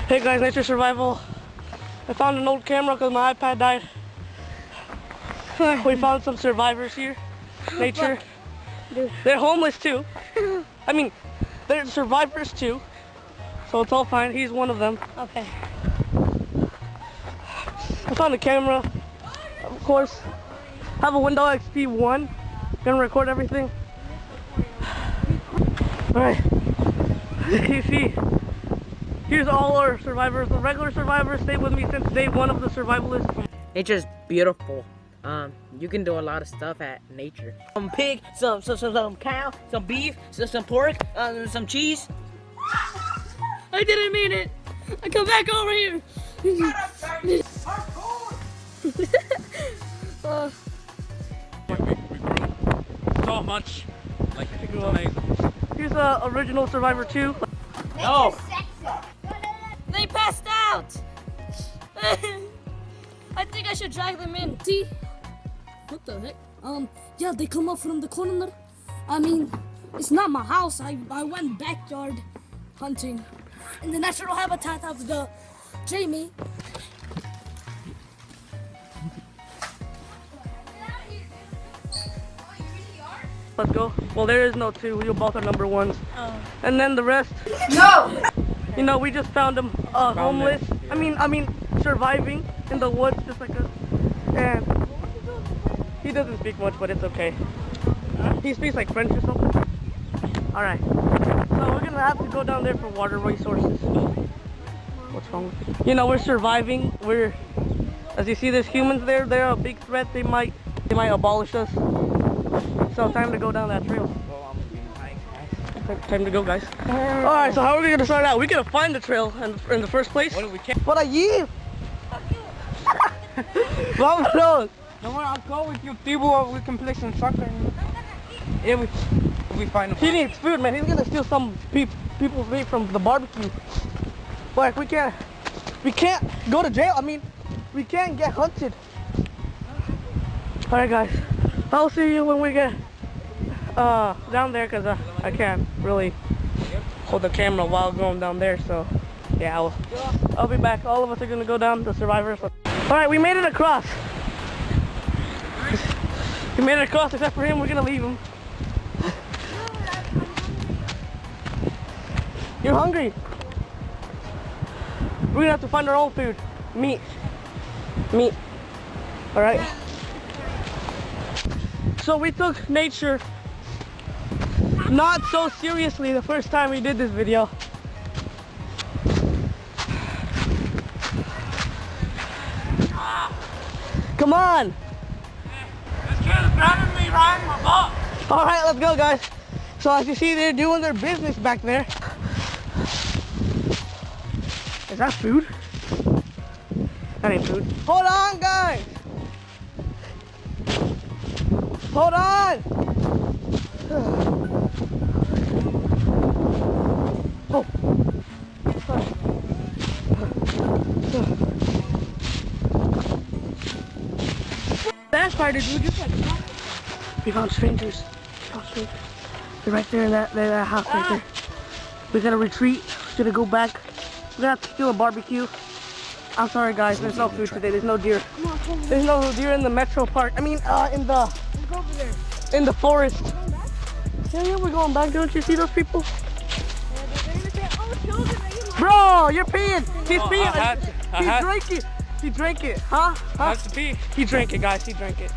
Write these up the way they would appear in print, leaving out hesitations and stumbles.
Hey guys, Nature Survival. I found an old camera because my iPad died. We found some survivors here. Nature. They're homeless too. I mean, they're survivors too. So it's all fine. He's one of them. Okay. I found a camera, of course. I have a Windows XP 1. Gonna record everything. Alright. You see, here's all our survivors. The regular survivors stayed with me since day one of the survivalists. Nature's beautiful. You can do a lot of stuff at nature. Some pig, some cow, some beef, some pork, some cheese. I didn't mean it. I come back over here. So much. Like, Here's the original Survivor 2. no. They passed out. I think I should drag them in. See? What the heck? Yeah, they come up from the corner. I mean, it's not my house. I went backyard hunting in the natural habitat of the Jamie. Let's go. Well, there is no 2. We both are number 1s. Oh. And then the rest. No! You know, we just found them homeless. I mean, surviving in the woods, just like us. And he doesn't speak much, but it's okay. He speaks like French or something. All right. So we're gonna have to go down there for water resources. What's wrong with you? You know, we're surviving. As you see, there's humans there. They're a big threat. They might abolish us. So time to go down that trail. Time to go, guys. All right, so how are we gonna start out? We gotta find the trail in the first place. What do we can't? What are you? Vámonos. No, I'll go with you, Tibo. We can play some soccer. Yeah, we find him. He needs food, man. He's gonna steal some people's meat from the barbecue. Like we can't go to jail. I mean, we can't get hunted. All right, guys. I'll see you when we get down there, cause I can't really hold the camera while going down there. So yeah, I'll be back. All of us are gonna go down, the survivors. All right, we made it across. We made it across, except for him. We're gonna leave him. You're hungry. We're gonna have to find our own food. Meat. All right. So we took nature not so seriously the first time we did this video. Come on. This kid is grabbing me riding my butt. All right, let's go, guys. So as you see, they're doing their business back there. Is that food? That ain't food. Hold on, guys. Hold on. Oh. That spider, dude, just like we found strangers. They're right there in that house right there. We gotta retreat. We're gonna go back. We're gonna have to steal a barbecue. I'm sorry, guys. There's no food today. There's no deer. There's no deer in the metro park. I mean, in the forest. Yeah, we're going back. Don't you see those people? Bro, you're peeing. He's peeing. He drank it. Huh? Has to pee. He drank it, guys. He drank it.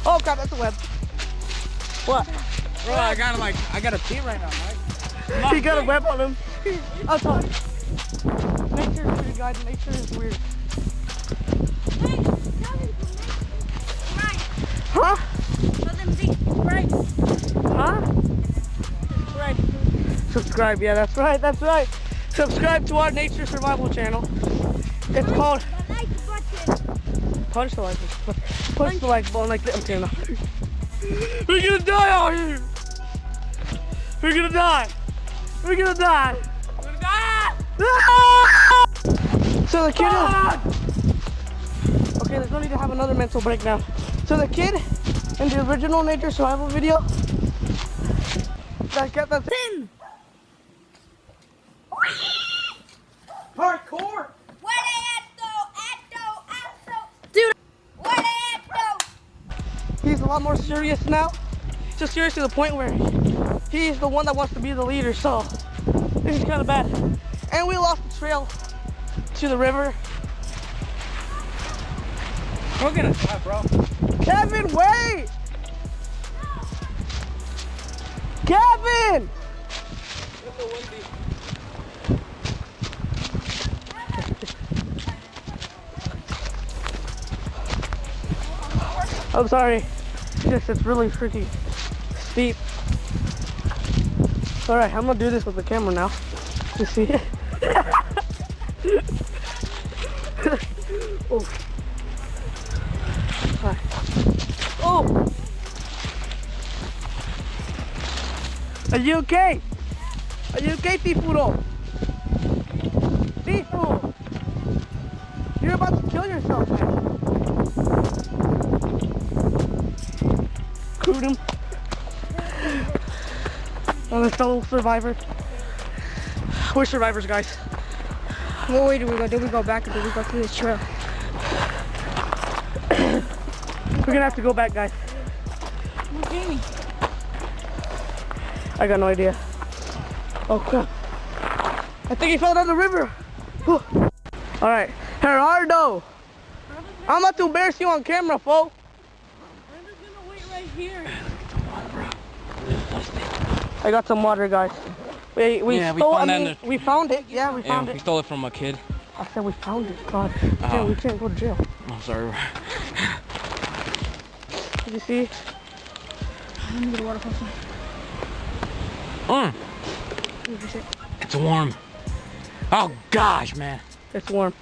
Oh God, that's a web. What? Bro, I gotta pee right now, Mike. He got a web on him. I'll tell you. Nature is weird, guys. Nature is weird. Huh? Huh? Subscribe, yeah, that's right. Subscribe to our nature survival channel. It's called Punch the like button. Punch the like button like that. Okay, no. We're gonna die out here. We're gonna die. So the kid okay, there's no need to have another mental breakdown. So the kid in the original nature survival video that got that thing. Hardcore. Where they at though? Dude. Where they at though? He's a lot more serious now. Just serious to the point where he's the one that wants to be the leader, so this is kind of bad. And we lost the trail to the river. We're gonna die, bro. Kevin, wait! Kevin! I'm sorry. It's really freaky steep. Alright, I'm gonna do this with the camera now. You see it? Oh. Alright. Oh! Are you okay? Are you okay, Tifuro? Tifuro! You're about to kill yourself, man. Crude him. On the fellow survivor. We're survivors, guys. What way do we go? Do we go back or do we go through this trail? We're gonna have to go back, guys. Where's Jamie? I got no idea. Oh crap. I think he fell down the river. Alright. Gerardo! I'm about to embarrass you on camera, fo. I'm just gonna wait right here. I got some water, guys. We found it. Yeah, we found We it. stole it from a kid. I said we found it. God. Yeah, we can't go to jail. I'm sorry. Did you see? Let me get a water faucet. It's warm. Oh gosh, man. It's warm.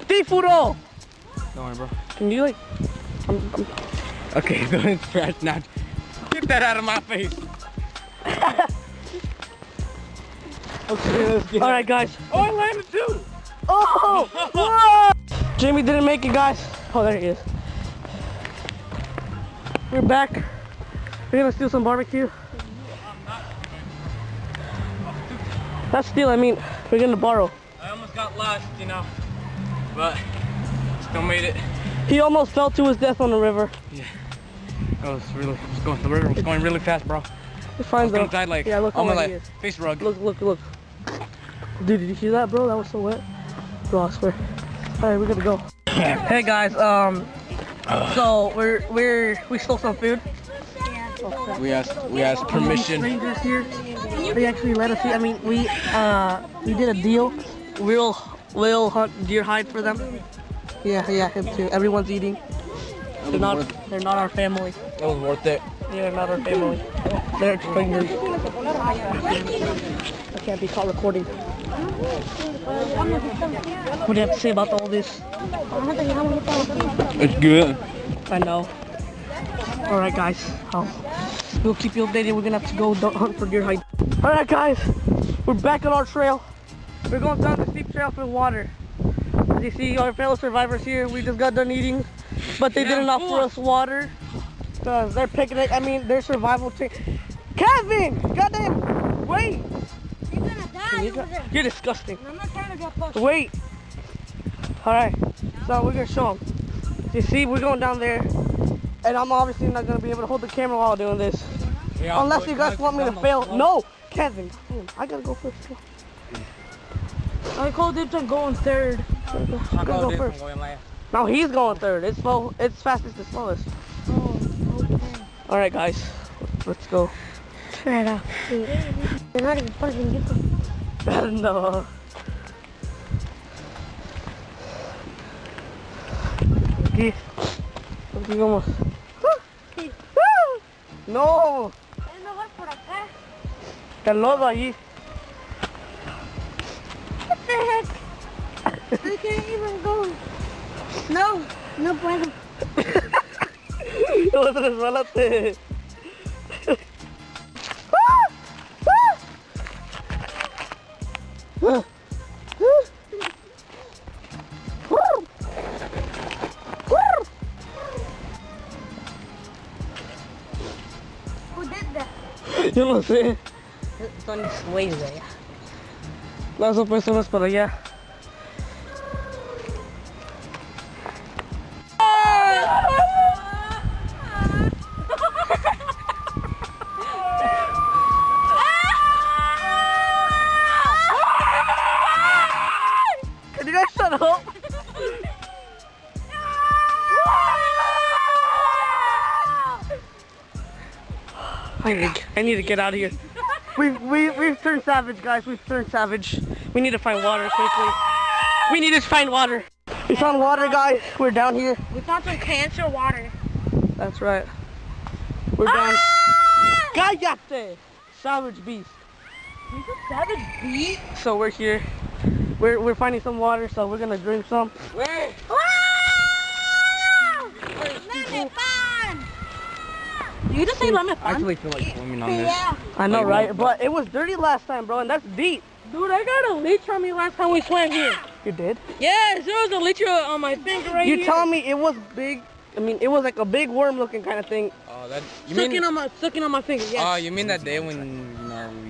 Tifuro! Don't worry, bro. Can you like? Okay, don't scratch now. Get that out of my face. Okay, let's get Alright, guys. Oh, I landed too. Oh! Whoa! Jamie didn't make it, guys. Oh, there he is. We're back. We're gonna steal some barbecue. Not steal, I mean, we're gonna borrow. I almost got lost, you know, but still made it. He almost fell to his death on the river. Yeah, the river was going really fast, bro. It's fine though. Die like, Yeah, look how almost wet he like is. face rug. Look. Dude, did you see that, bro? That was so wet. Bro, I swear. Alright, we're gonna go. Hey guys, so we stole some food. We asked permission. Strangers here. They actually let us see. I mean, we did a deal. We'll hunt deer hide for them. Yeah, him too. Everyone's eating. They're not our family. It was worth it. They're not our family. They're strangers. I can't be caught recording. What do you have to say about all this? It's good. I know. Alright guys, we'll keep you updated. We're gonna have to go hunt for deer hide. Alright guys, we're back on our trail. We're going down the steep trail for water. As you see, our fellow survivors here, we just got done eating, but they didn't offer us water. Because their picnic, I mean, their survival team. Kevin! Goddamn! Wait! You're gonna die over there. You're disgusting. I'm not trying to get close. Wait! Alright, so we're gonna show them. You see, we're going down there, and I'm obviously not gonna be able to hold the camera while doing this. Yeah, Unless you guys want me to fail. No! Kevin, I gotta go first. I called it to go in third. I'm gonna go first. Now he's going third. It's slow. It's fastest to slowest. Oh, okay. Alright guys, let's go. Fair enough. You're not even fucking get them. No. Aquí. Aquí vamos. No. Es mejor por acá. El lodo allí. What the heck? I can't even go. No, no puedo. No, resbálate. Who did that? Yo no sé. Son ways there. Las dos personas para allá. Can you guys shut up? I need to get out of here. We've turned savage, guys. We've turned savage. We need to find water quickly. We need to find water. We found water, guys. We're down here. We found some cancer water. That's right. We're down. Cállate! Savage beast. He's a savage beast. So we're here. We're finding some water, so we're gonna drink some. Where? You just say lemon I actually feel like swimming on this. Yeah. I know, Like, right? But it was dirty last time, bro, and that's deep. Dude, I got a leech on me last time we swam here. You did? Yes, there was a leech on my finger right here. You telling me it was big? I mean, it was like a big worm-looking kind of thing. Oh, that you sucking mean? on my finger. Yes. Oh, you mean that day when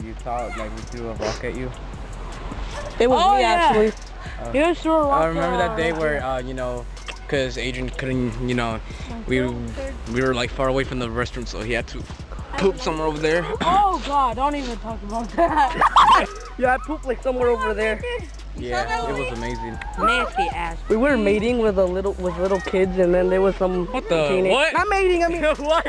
you thought like we threw a rock at you? It was Oh, me, yeah. actually. You guys threw a rock. I remember that day where because Adrian couldn't, we were like far away from the restroom, so he had to poop somewhere over there. Oh God, don't even talk about that. Yeah, I pooped like somewhere over there. Yeah, it was amazing. Nasty ass. We were mating with little kids, and then there was some What the- teenage- what? Not mating. I mean, What?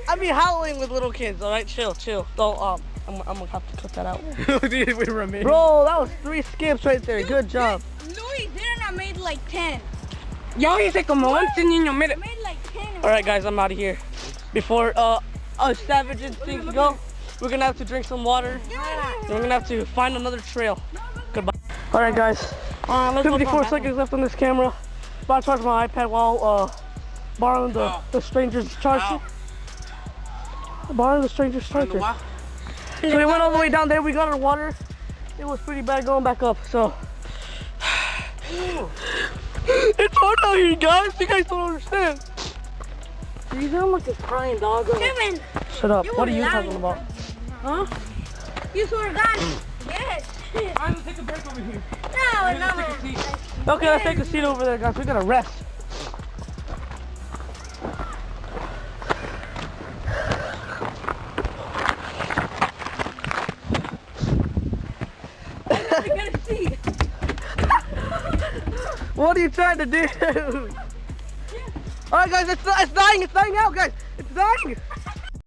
I mean howling with little kids. All right, chill. So I'm gonna have to cut that out. Dude, we were amazing. Bro, that was 3 skips right there. Good job. Louis didn't. I made like 10. Yo hice como 11 niños, mire. I made like 10. All right, guys, I'm out of here. Before us savage instincts go, we're gonna have to drink some water. And we're gonna have to find another trail. Goodbye. All right, guys. Let's go 54 back. seconds left on this camera. About to charge my iPad while borrowing the stranger's charger. Borrowing the stranger's charger. So we went all the way down there. We got our water. It was pretty bad going back up. So it's hard out here, guys. You guys don't understand. You sound like a crying dog. Kevin, Shut up. You What are were you lying. talking about? huh? You swear to God. Yes. Alright, let's take a break over here. No. Okay, let's take a seat over there, guys. We gotta rest. I gotta see. What are you trying to do? All right, guys, it's dying. It's dying out, guys. It's dying.